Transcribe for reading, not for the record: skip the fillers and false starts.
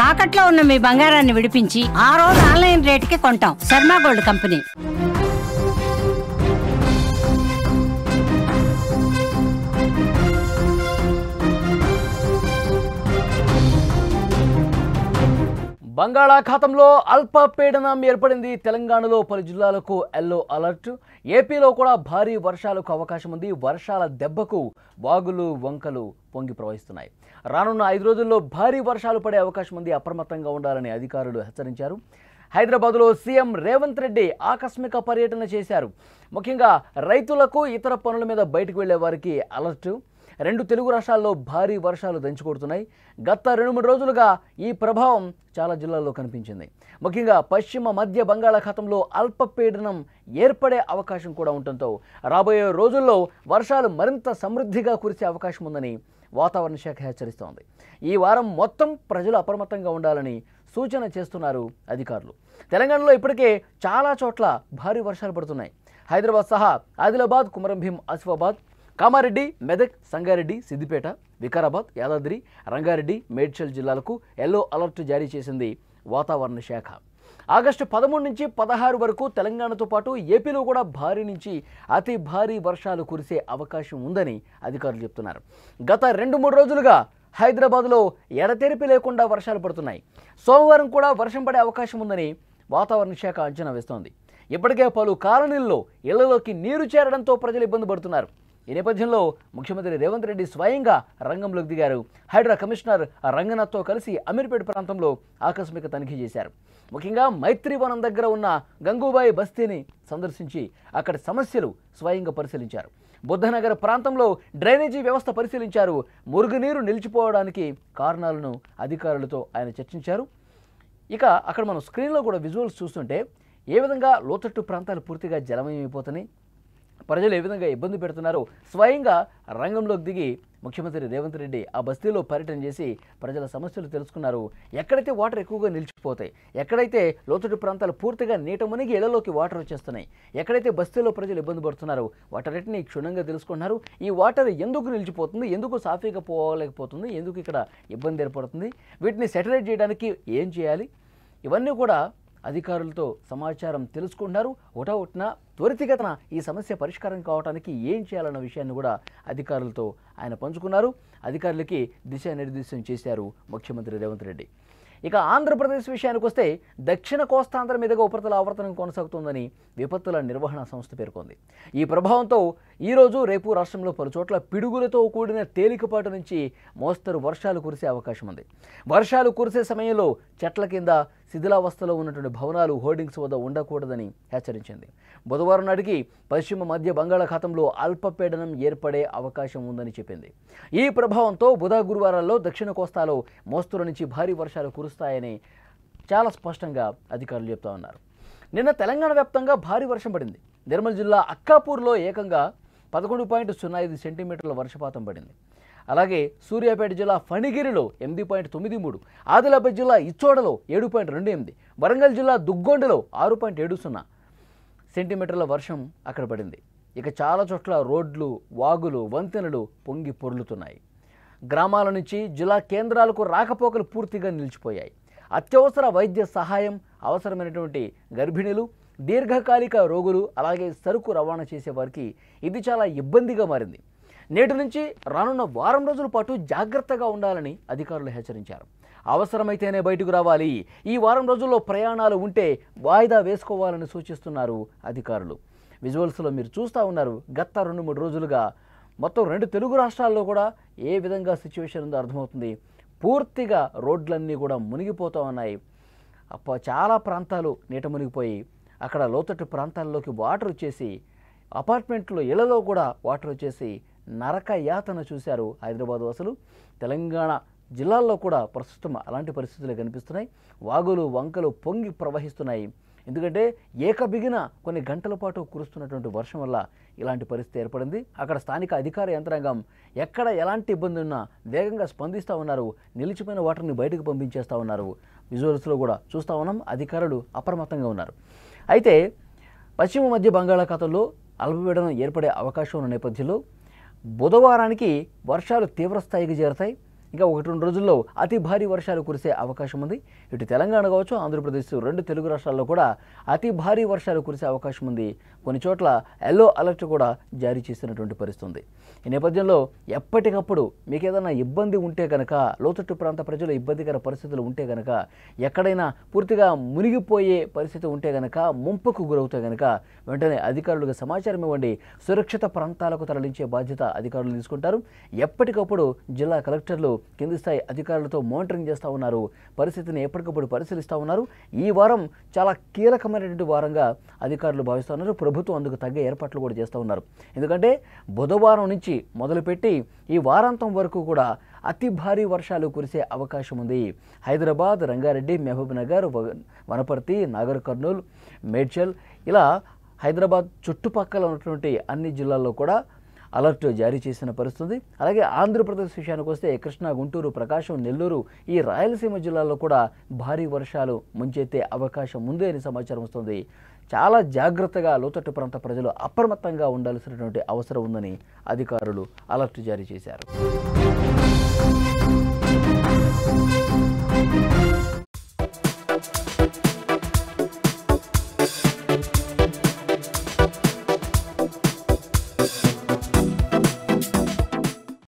తాకట్లో ఉన్న మీ బంగారాన్ని విడిపించి ఆ రోజు ఆన్లైన్ రేటుకి కొంటాం. Sharma gold company. బంగాళాఖాతంలో అల్పపీడనం ఏర్పడింది. తెలంగాణలో పలు జిల్లాలకు ఎల్లో అలర్ట్. ఏపీలో కూడా భారీ వర్షాలకు అవకాశం ఉంది. వర్షాల దెబ్బకు వాగులు వంకలు పొంగి ప్రవహిస్తున్నాయి. రానున్న 5 రోజుల్లో భారీ వర్షాలు పడే అవకాశం ఉంది. అప్రమత్తంగా ఉండాలని అధికారులు హెచ్చరించారు. హైదరాబాద్లో సీఎం రేవంత్ రెడ్డి ఆకస్మిక పర్యటన చేశారు. ముఖ్యంగా రైతులకు ఇతర పనుల మీద బయటకు వెళ్లే వారికి అలర్ట్. 2 తెలుగు రాష్ట్రాల్లో భారీ వర్షాలు దంచుకొడుతున్నాయి. గత 2-3 రోజులుగా ఈ ప్రభావం చాలా జిల్లాల్లో కనిపించింది. ముఖ్యంగా పశ్చిమ మధ్య బంగాళాఖాతంలో అల్పపీడనం ఏర్పడే అవకాశం కూడా ఉండటంతో రాబోయే రోజుల్లో వర్షాలు మరింత సమృద్ధిగా కురిసే అవకాశం ఉందని వాతావరణ శాఖ హెచ్చరిస్తోంది. ఈ వారం మొత్తం ప్రజలు అప్రమత్తంగా ఉండాలని సూచన చేస్తున్నారు అధికారులు. తెలంగాణలో ఇప్పటికే చాలా చోట్ల భారీ వర్షాలు పడుతున్నాయి. హైదరాబాద్ సహా ఆదిలాబాద్, కుమరంభీం, ఆసిఫాబాద్, కామారెడ్డి, మెదక్, సంగారెడ్డి, సిద్దిపేట, వికారాబాద్, యాదాద్రి, రంగారెడ్డి, మేడ్చల్ జిల్లాలకు ఎల్లో అలర్ట్ జారీ చేసింది వాతావరణ శాఖ. ఆగస్టు 13 నుంచి 16 వరకు తెలంగాణతో పాటు ఏపీలో కూడా భారీ నుంచి అతి భారీ వర్షాలు కురిసే అవకాశం ఉందని అధికారులు చెప్తున్నారు. గత 2-3 రోజులుగా హైదరాబాద్లో ఎడతెరిపి లేకుండా వర్షాలు పడుతున్నాయి. సోమవారం కూడా వర్షం పడే అవకాశం ఉందని వాతావరణ శాఖ అంచనా వేస్తోంది. ఇప్పటికే పలు కాలనీల్లో ఇళ్లలోకి నీరు చేరడంతో ప్రజలు ఇబ్బంది పడుతున్నారు. ఈ నేపథ్యంలో ముఖ్యమంత్రి రేవంత్ రెడ్డి స్వయంగా రంగంలోకి దిగారు. హైడ్రా కమిషనర్ రంగనాథ్తో కలిసి అమీర్పేట ప్రాంతంలో ఆకస్మిక తనిఖీ చేశారు. ముఖ్యంగా మైత్రివనం దగ్గర ఉన్న గంగూబాయి బస్తీని సందర్శించి అక్కడి సమస్యలు స్వయంగా పరిశీలించారు. బుద్ధనగర్ ప్రాంతంలో డ్రైనేజీ వ్యవస్థ పరిశీలించారు. మురుగునీరు నిలిచిపోవడానికి కారణాలను అధికారులతో ఆయన చర్చించారు. ఇక అక్కడ మనం స్క్రీన్లో కూడా విజువల్స్ చూస్తుంటే ఏ విధంగా లోతట్టు ప్రాంతాలు పూర్తిగా జలమయమైపోతున్నాయి, ప్రజలు ఏ విధంగా ఇబ్బంది పెడుతున్నారో స్వయంగా రంగంలోకి దిగి ముఖ్యమంత్రి రేవంత్ రెడ్డి ఆ బస్తీలో పర్యటన చేసి ప్రజల సమస్యలు తెలుసుకున్నారు. ఎక్కడైతే వాటర్ ఎక్కువగా నిలిచిపోతాయి, ఎక్కడైతే లోతట్టు ప్రాంతాలు పూర్తిగా నీట మునిగి ఇళ్లలోకి వాటర్ వచ్చేస్తున్నాయి, ఎక్కడైతే బస్తీలో ప్రజలు ఇబ్బంది పడుతున్నారో వాటన్నిటిని క్షుణ్ణంగా తెలుసుకున్నారు. ఈ వాటర్ ఎందుకు నిలిచిపోతుంది, ఎందుకు సాఫీగా పోలేకపోతుంది, ఎందుకు ఇక్కడ ఇబ్బంది ఏర్పడుతుంది, వీటిని సెటిలైట్ చేయడానికి ఏం చేయాలి, ఇవన్నీ కూడా అధికారులతో సమాచారం తెలుసుకుంటున్నారు. ఒకటొకటిన త్వరితగతిన ఈ సమస్య పరిష్కారం కావడానికి ఏం చేయాలన్న విషయాన్ని కూడా అధికారులతో ఆయన పంచుకున్నారు. అధికారులకి దిశానిర్దేశం చేశారు ముఖ్యమంత్రి రేవంత్ రెడ్డి. ఇక ఆంధ్రప్రదేశ్ విషయానికి వస్తే దక్షిణ కోస్తాంధ్ర మీదుగా ఉపరితల ఆవర్తనం కొనసాగుతోందని విపత్తుల నిర్వహణ సంస్థ పేర్కొంది. ఈ ప్రభావంతో ఈరోజు రేపు రాష్ట్రంలో పలు చోట్ల పిడుగులతో కూడిన తేలికపాటు నుంచి మోస్తరు వర్షాలు కురిసే అవకాశం ఉంది. వర్షాలు కురిసే సమయంలో చెట్ల కింద శిథిలావస్థలో ఉన్నటువంటి భవనాలు హోర్డింగ్స్ వద్ద ఉండకూడదని హెచ్చరించింది. బుధవారం నాటికి పశ్చిమ మధ్య బంగాళాఖాతంలో అల్పపీడనం ఏర్పడే అవకాశం ఉందని చెప్పింది. ఈ ప్రభావంతో బుధ గురువారాల్లో దక్షిణ కోస్తాలో మోస్తరు నుంచి భారీ వర్షాలు కురుస్తాయని చాలా స్పష్టంగా అధికారులు చెప్తా ఉన్నారు. నిన్న తెలంగాణ వ్యాప్తంగా భారీ వర్షం పడింది. నిర్మల్ జిల్లా అక్కాపూర్లో ఏకంగా 11.05 సెంటీమీటర్ల వర్షపాతం పడింది. అలాగే సూర్యాపేట జిల్లా ఫణిగిరిలో 8.93, ఆదిలాబాద్ జిల్లా ఇచ్చోడలో 7.28, వరంగల్ జిల్లా దుగ్గొండలో 6.70 సెంటీమీటర్ల వర్షం అక్కడ పడింది. ఇక చాలా చోట్ల రోడ్లు, వాగులు, వంతెనలు పొంగి పొర్లుతున్నాయి. గ్రామాల నుంచి జిల్లా కేంద్రాలకు రాకపోకలు పూర్తిగా నిలిచిపోయాయి. అత్యవసర వైద్య సహాయం అవసరమైనటువంటి గర్భిణీలు, దీర్ఘకాలిక రోగులు, అలాగే సరుకు రవాణా చేసే వారికి ఇది చాలా ఇబ్బందిగా మారింది. నేటి నుంచి రానున్న వారం రోజుల పాటు జాగ్రత్తగా ఉండాలని అధికారులు హెచ్చరించారు. అవసరమైతేనే బయటకు రావాలి. ఈ వారం రోజుల్లో ప్రయాణాలు ఉంటే వాయిదా వేసుకోవాలని సూచిస్తున్నారు అధికారులు. విజువల్స్లో మీరు చూస్తూ ఉన్నారు. గత 2-3 రోజులుగా మొత్తం 2 తెలుగు రాష్ట్రాల్లో కూడా ఏ విధంగా సిచ్యువేషన్ ఉందో అర్థమవుతుంది. పూర్తిగా రోడ్లన్నీ కూడా మునిగిపోతూ ఉన్నాయి. చాలా ప్రాంతాలు నీట మునిగిపోయి అక్కడ లోతట్టు ప్రాంతాల్లోకి వాటర్ వచ్చేసి అపార్ట్మెంట్లో ఇళ్లలో కూడా వాటర్ వచ్చేసి నరక యాతన చూశారు హైదరాబాద్ వాసులు. తెలంగాణ జిల్లాల్లో కూడా ప్రస్తుతం అలాంటి పరిస్థితులే కనిపిస్తున్నాయి. వాగులు వంకలు పొంగి ప్రవహిస్తున్నాయి. ఎందుకంటే ఏకబిగిన కొన్ని గంటల పాటు కురుస్తున్నటువంటి వర్షం వల్ల ఇలాంటి పరిస్థితి ఏర్పడింది. అక్కడ స్థానిక అధికార యంత్రాంగం ఎక్కడ ఎలాంటి ఇబ్బంది ఉన్నా వేగంగా స్పందిస్తూ ఉన్నారు. నిలిచిపోయిన వాటర్ని బయటకు పంపించేస్తూ ఉన్నారు. విజువల్స్లో కూడా చూస్తూ ఉన్నాం. అధికారులు అప్రమత్తంగా ఉన్నారు. అయితే పశ్చిమ మధ్య బంగాళాఖాతంలో అల్పపీడనం ఏర్పడే అవకాశం ఉన్న నేపథ్యంలో బుధవారానికి వర్షాలు తీవ్రస్థాయికి చేరతాయి. ఇంకా 1-2 రోజుల్లో అతి భారీ వర్షాలు కురిసే అవకాశం ఉంది. ఇటు తెలంగాణ కావచ్చు, ఆంధ్రప్రదేశ్ 2 తెలుగు రాష్ట్రాల్లో కూడా అతి భారీ వర్షాలు కురిసే అవకాశం ఉంది. కొన్ని చోట్ల ఎల్లో అలర్ట్ కూడా జారీ చేసినటువంటి పరిస్థితి ఉంది. ఈ నేపథ్యంలో ఎప్పటికప్పుడు మీకు ఏదైనా ఇబ్బంది ఉంటే కనుక, లోతట్టు ప్రాంత ప్రజలు ఇబ్బందికర పరిస్థితులు ఉంటే కనుక, ఎక్కడైనా పూర్తిగా మునిగిపోయే పరిస్థితి ఉంటే కనుక, ముంపుకు గురవుతే కనుక వెంటనే అధికారులకు సమాచారం ఇవ్వండి. సురక్షిత ప్రాంతాలకు తరలించే బాధ్యత అధికారులు తీసుకుంటారు. ఎప్పటికప్పుడు జిల్లా కలెక్టర్లు కింది స్థాయి అధికారులతో మానిటరింగ్ చేస్తూ ఉన్నారు. పరిస్థితిని ఎప్పటికప్పుడు పరిశీలిస్తూ ఉన్నారు. ఈ వారం చాలా కీలకమైనటువంటి వారంగా అధికారులు భావిస్తూ ఉన్నారు. ప్రభుత్వం అందుకు తగ్గ ఏర్పాట్లు కూడా చేస్తూ ఉన్నారు. ఎందుకంటే బుధవారం నుంచి మొదలుపెట్టి ఈ వారాంతం వరకు కూడా అతి భారీ వర్షాలు కురిసే అవకాశం ఉంది. హైదరాబాద్, రంగారెడ్డి, మహబూబ్ నగర్, వనపర్తి, నాగర్ కర్నూల్, మేడ్చల్ ఇలా హైదరాబాద్ చుట్టుపక్కల ఉన్నటువంటి అన్ని జిల్లాల్లో కూడా అలర్ట్ జారీ చేసిన పరిస్థితి. అలాగే ఆంధ్రప్రదేశ్ విషయానికి వస్తే కృష్ణా, గుంటూరు, ప్రకాశం, నెల్లూరు ఈ రాయలసీమ జిల్లాల్లో కూడా భారీ వర్షాలు ముంచెత్తే అవకాశం ఉంది అని సమాచారం వస్తుంది. చాలా జాగ్రత్తగా లోతట్టు ప్రాంత ప్రజలు అప్రమత్తంగా ఉండాల్సినటువంటి అవసరం ఉందని అధికారులు అలర్ట్ జారీ చేశారు.